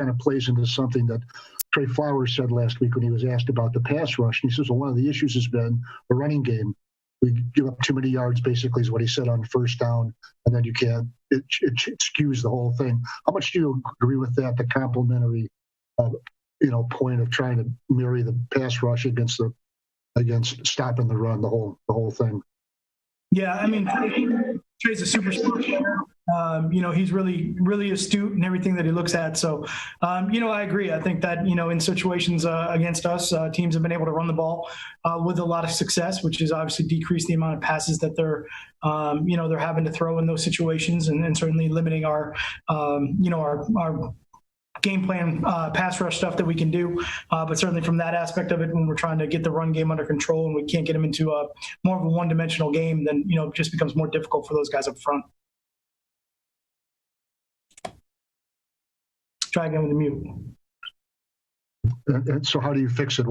kind of plays into something that Trey Flowers said last week when he was asked about the pass rush. And he says, well, one of the issues has been the running game. We give up too many yards, basically, is what he said on first down, and then you can't. It skews the whole thing. How much do you agree with that? The complementary, point of trying to marry the pass rush against stopping the run, the whole thing. Yeah, I mean, Trey's a super smart player. He's really, really astute in everything that he looks at. So, I agree. I think that, in situations against us, teams have been able to run the ball with a lot of success, which has obviously decreased the amount of passes that they're having to throw in those situations, and certainly limiting our game plan pass rush stuff that we can do. But certainly from that aspect of it, when we're trying to get the run game under control and we can't get them into a more of a one-dimensional game, then, it just becomes more difficult for those guys up front. Try again with the mute. And so how do you fix it?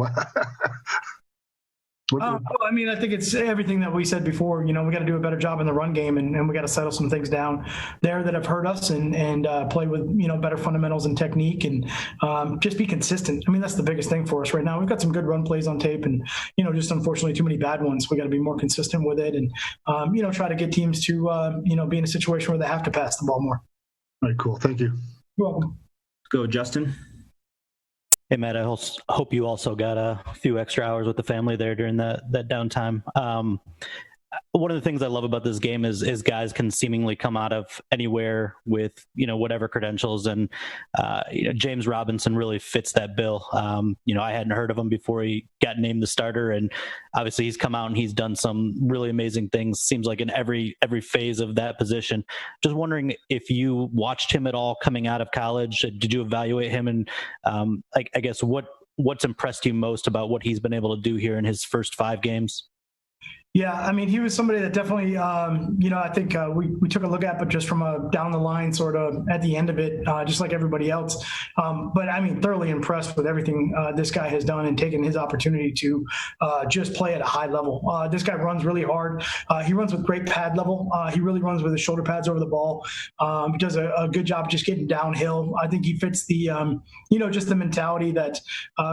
I think it's everything that we said before. We got to do a better job in the run game, and we got to settle some things down there that have hurt us, and play with better fundamentals and technique, and just be consistent. I mean, that's the biggest thing for us right now. We've got some good run plays on tape, and just unfortunately too many bad ones. We got to be more consistent with it, and try to get teams to be in a situation where they have to pass the ball more. All right, cool. Thank you. You're welcome. Go, Justin. Hey, Matt, I hope you also got a few extra hours with the family there during that downtime. One of the things I love about this game is guys can seemingly come out of anywhere with, whatever credentials. And, James Robinson really fits that bill. I hadn't heard of him before he got named the starter. And obviously he's come out and he's done some really amazing things, seems like in every phase of that position. Just wondering if you watched him at all coming out of college. Did you evaluate him? And I guess what's impressed you most about what he's been able to do here in his first 5 games? Yeah, I mean, he was somebody that definitely, I think we took a look at, but just from a down the line sort of at the end of it, just like everybody else. But I mean, thoroughly impressed with everything this guy has done and taken his opportunity to just play at a high level. This guy runs really hard. He runs with great pad level. He really runs with his shoulder pads over the ball. He does a good job just getting downhill. I think he fits the, just the mentality that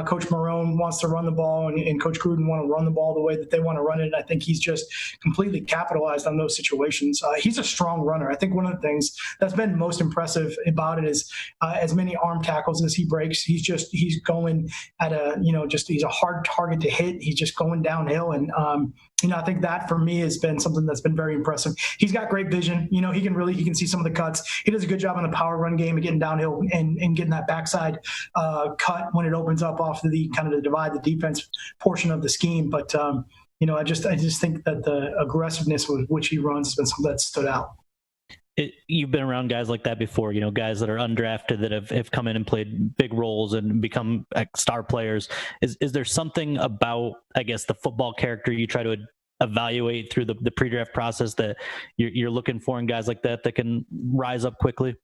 Coach Marone wants to run the ball, and Coach Gruden want to run the ball the way that they want to run it. I think he's just completely capitalized on those situations. He's a strong runner. I think one of the things that's been most impressive about it is as many arm tackles as he breaks, he's going at he's a hard target to hit. He's just going downhill. And, I think that for me has been something that's been very impressive. He's got great vision. He can see some of the cuts. He does a good job on the power run game and getting downhill and getting that backside cut when it opens up off the kind of the divide the defense portion of the scheme. But, I just think that the aggressiveness with which he runs has been something that stood out. You've been around guys like that before, guys that are undrafted that have come in and played big roles and become star players. Is there something about, I guess, the football character you try to evaluate through the pre-draft process that you're looking for in guys like that can rise up quickly?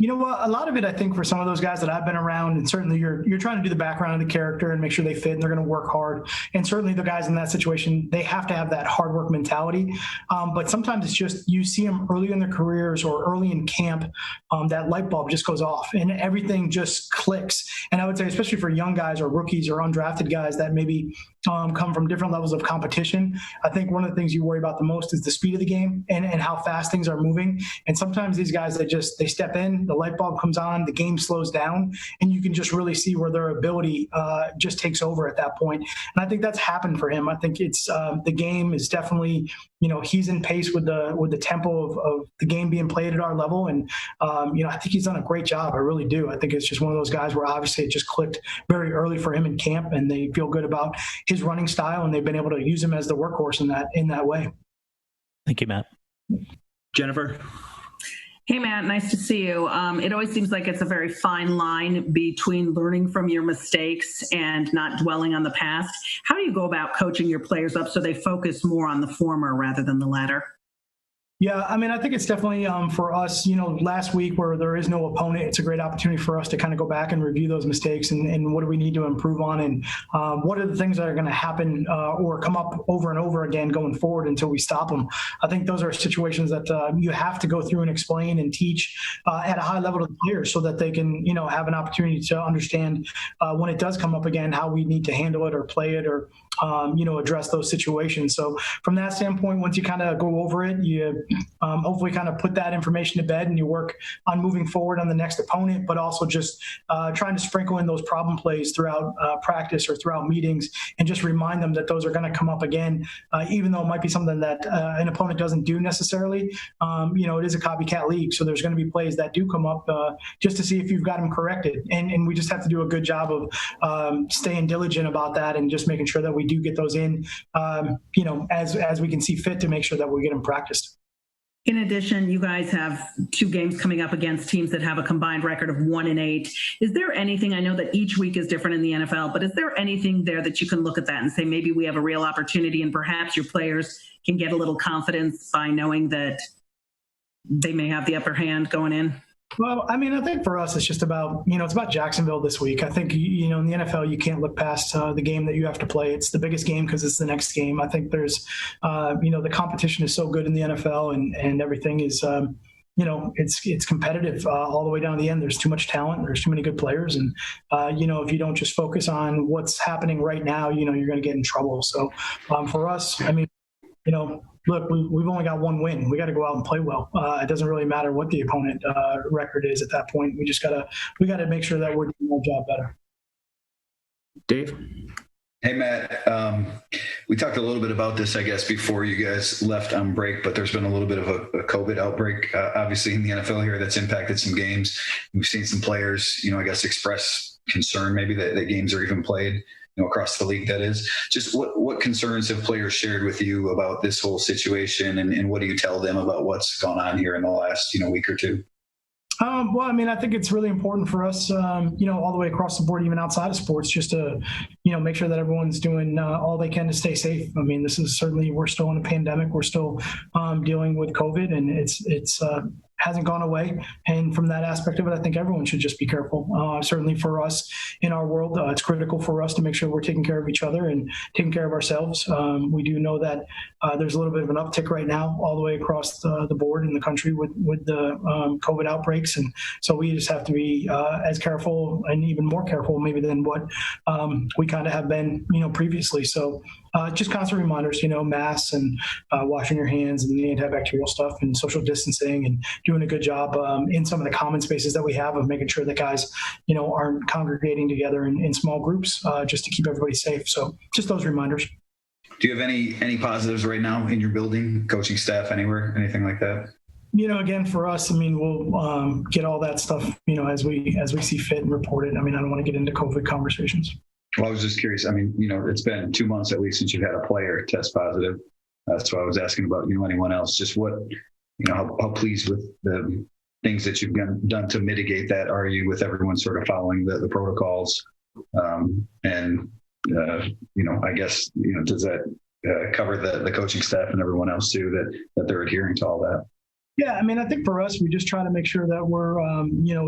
A lot of it, I think, for some of those guys that I've been around, and certainly you're trying to do the background of the character and make sure they fit and they're going to work hard. And certainly the guys in that situation, they have to have that hard work mentality. But sometimes it's just you see them early in their careers or early in camp, that light bulb just goes off and everything just clicks. And I would say, especially for young guys or rookies or undrafted guys that maybe come from different levels of competition, I think one of the things you worry about the most is the speed of the game and how fast things are moving. And sometimes these guys they step in, the light bulb comes on, the game slows down, and you can just really see where their ability just takes over at that point. And I think that's happened for him. I think it's the game is definitely, he's in pace with the tempo of the game being played at our level. And, I think he's done a great job. I really do. I think it's just one of those guys where obviously it just clicked very early for him in camp, and they feel good about his running style, and they've been able to use him as the workhorse in that way. Thank you, Matt. Jennifer. Hey, Matt, nice to see you. It always seems like it's a very fine line between learning from your mistakes and not dwelling on the past. How do you go about coaching your players up so they focus more on the former rather than the latter? Yeah, I mean, I think it's definitely for us, last week where there is no opponent, it's a great opportunity for us to kind of go back and review those mistakes and what do we need to improve on and what are the things that are going to happen or come up over and over again going forward until we stop them. I think those are situations that you have to go through and explain and teach at a high level to the players so that they can, have an opportunity to understand when it does come up again, how we need to handle it or play it or address those situations. So from that standpoint, once you kind of go over it, you hopefully kind of put that information to bed and you work on moving forward on the next opponent, but also just trying to sprinkle in those problem plays throughout practice or throughout meetings and just remind them that those are going to come up again, even though it might be something that an opponent doesn't do necessarily. It is a copycat league, so there's going to be plays that do come up just to see if you've got them corrected. And we just have to do a good job of staying diligent about that and just making sure that we do get those in, as we can see fit to make sure that we get them practiced. In addition, you guys have 2 games coming up against teams that have a combined record of 1-8. Is there anything, I know that each week is different in the NFL, but is there anything there that you can look at that and say, maybe we have a real opportunity and perhaps your players can get a little confidence by knowing that they may have the upper hand going in? Well, I mean, I think for us, it's just about, it's about Jacksonville this week. I think, in the NFL, you can't look past the game that you have to play. It's the biggest game because it's the next game. I think there's, the competition is so good in the NFL and everything is, it's competitive all the way down to the end. There's too much talent. There's too many good players. And, if you don't just focus on what's happening right now, you're going to get in trouble. So for us, I mean, look, we've only got 1 win. We got to go out and play well. It doesn't really matter what the opponent record is at that point. We just we got to make sure that we're doing our job better. Dave? Hey, Matt. We talked a little bit about this, I guess, before you guys left on break, but there's been a little bit of a COVID outbreak, obviously, in the NFL here that's impacted some games. We've seen some players, I guess, express concern maybe that games are even played, across the league, that is. Just what concerns have players shared with you about this whole situation, and what do you tell them about what's gone on here in the last, week or two? Well, I mean, I think it's really important for us, all the way across the board, even outside of sports, just to, make sure that everyone's doing all they can to stay safe. I mean, this is we're still in a pandemic. We're still dealing with COVID, and it's hasn't gone away. And from that aspect of it, I think everyone should just be careful. Certainly for us in our world, it's critical for us to make sure we're taking care of each other and taking care of ourselves. We do know that there's a little bit of an uptick right now all the way across the board in the country with the COVID outbreaks. And so we just have to be as careful and even more careful maybe than what we kind of have been, previously. So just constant reminders, masks and washing your hands and the antibacterial stuff and social distancing and doing a good job in some of the common spaces that we have of making sure that guys, aren't congregating together in small groups just to keep everybody safe. So just those reminders. Do you have any positives right now in your building, coaching staff, anywhere, anything like that? Again, for us, I mean, we'll get all that stuff, as we see fit and report it. I mean, I don't want to get into COVID conversations. Well, I was just curious. I mean, it's been 2 months at least since you've had a player test positive. That's why I was asking about, anyone else. Just what, how pleased with the things that you've done to mitigate that are you, with everyone sort of following the protocols? I guess, does that cover the coaching staff and everyone else too, that they're adhering to all that? Yeah, I mean, I think for us, we just try to make sure that we're,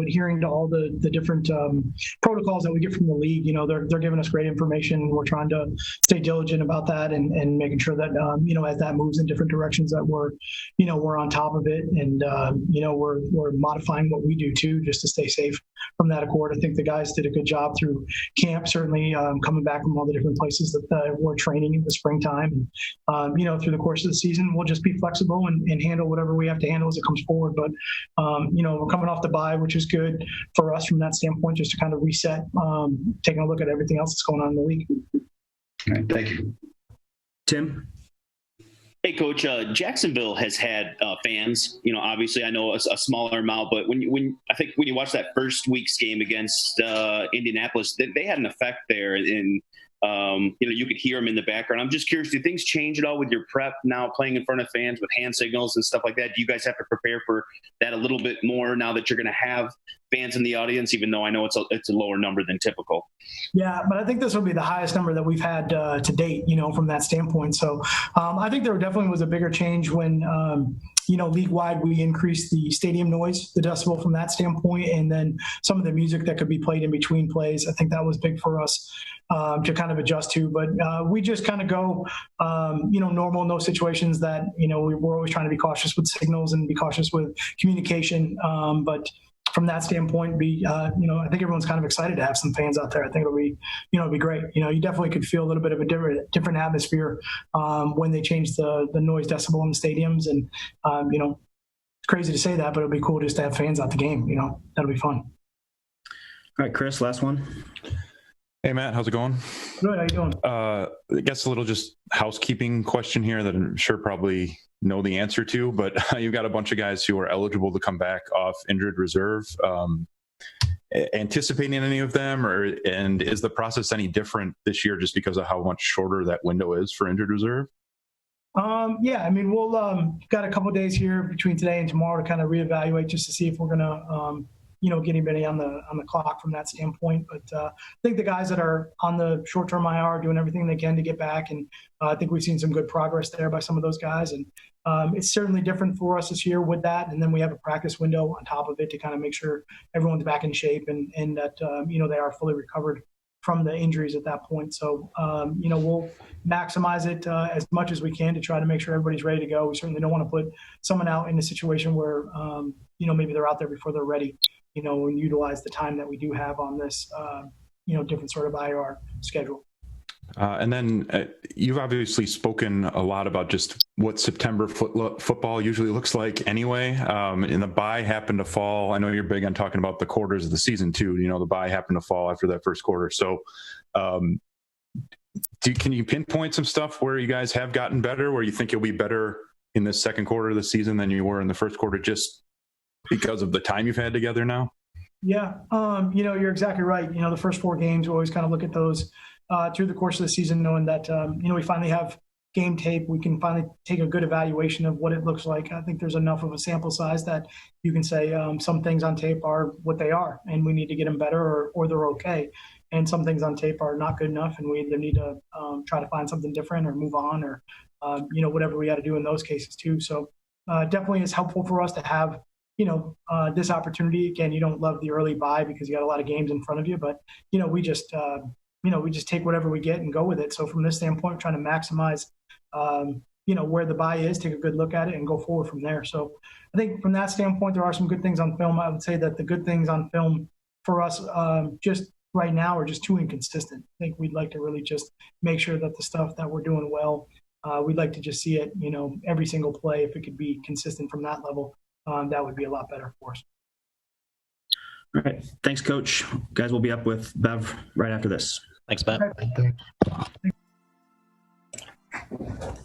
adhering to all the different protocols that we get from the league. They're giving us great information. We're trying to stay diligent about that and making sure that, as that moves in different directions, that we're on top of it. And, we're modifying what we do too, just to stay safe from that accord. I think the guys did a good job through camp, certainly coming back from all the different places that we're training in the springtime. And, through the course of the season, we'll just be flexible and handle whatever we have to handle as it comes forward. But, we're coming off the bye, which is good for us from that standpoint, just to kind of reset, taking a look at everything else that's going on in the league. All right, thank you. Tim? Hey, Coach. Jacksonville has had fans. Obviously, I know a smaller amount, but when you watch that first week's game against Indianapolis, they had an effect there, and you could hear them in the background. I'm just curious, do things change at all with your prep now, playing in front of fans with hand signals and stuff like that? Do you guys have to prepare for that a little bit more now that you're going to have fans in the audience, even though I know it's a lower number than typical? Yeah, but I think this will be the highest number that we've had to date, from that standpoint. So I think there definitely was a bigger change when, league-wide, we increased the stadium noise, the decibel from that standpoint, and then some of the music that could be played in between plays. I think that was big for us to kind of adjust to. But we just kind of go, normal in those situations that, we're always trying to be cautious with signals and be cautious with communication. But from that standpoint, I think everyone's kind of excited to have some fans out there. I think it'll be great. You definitely could feel a little bit of a different atmosphere when they change the noise decibel in the stadiums. And, it's crazy to say that, but it'll be cool just to have fans at the game. That'll be fun. All right, Chris, last one. Hey, Matt, how's it going? Good. How you doing? I guess a little just housekeeping question here that I'm sure probably know the answer to, but you've got a bunch of guys who are eligible to come back off injured reserve. Anticipating any of them, and is the process any different this year just because of how much shorter that window is for injured reserve? Yeah, we'll got a couple of days here between today and tomorrow to kind of reevaluate just to see if we're going to get anybody on the clock from that standpoint. But I think the guys that are on the short-term IR are doing everything they can to get back, and I think we've seen some good progress there by some of those guys. And it's certainly different for us this year with that. And then we have a practice window on top of it to kind of make sure everyone's back in shape and that they are fully recovered from the injuries at that point. So, we'll maximize it as much as we can to try to make sure everybody's ready to go. We certainly don't want to put someone out in a situation where, maybe they're out there before they're ready, and utilize the time that we do have on this, different sort of IR schedule. And then you've obviously spoken a lot about just what September football usually looks like anyway. And the bye happened to fall. I know you're big on talking about the quarters of the season too. The bye happened to fall after that first quarter. So can you pinpoint some stuff where you guys have gotten better, where you think you'll be better in the second quarter of the season than you were in the first quarter, just because of the time you've had together now? Yeah. You're exactly right. The first 4 games, we always kind of look at those through the course of the season, knowing that, we finally have game tape. We can finally take a good evaluation of what it looks like. I think there's enough of a sample size that you can say some things on tape are what they are, and we need to get them better or they're okay. And some things on tape are not good enough, and we either need to try to find something different or move on or, whatever we got to do in those cases too. So definitely it's helpful for us to have, this opportunity. Again, you don't love the early bye because you got a lot of games in front of you, but, we just take whatever we get and go with it. So from this standpoint, trying to maximize, where the bye is, take a good look at it and go forward from there. So I think from that standpoint, there are some good things on film. I would say that the good things on film for us just right now are just too inconsistent. I think we'd like to really just make sure that the stuff that we're doing well, we'd like to just see it, every single play. If it could be consistent from that level, that would be a lot better for us. All right. Thanks, Coach. Guys, we'll be up with Bev right after this. Thanks, Matt. Thanks.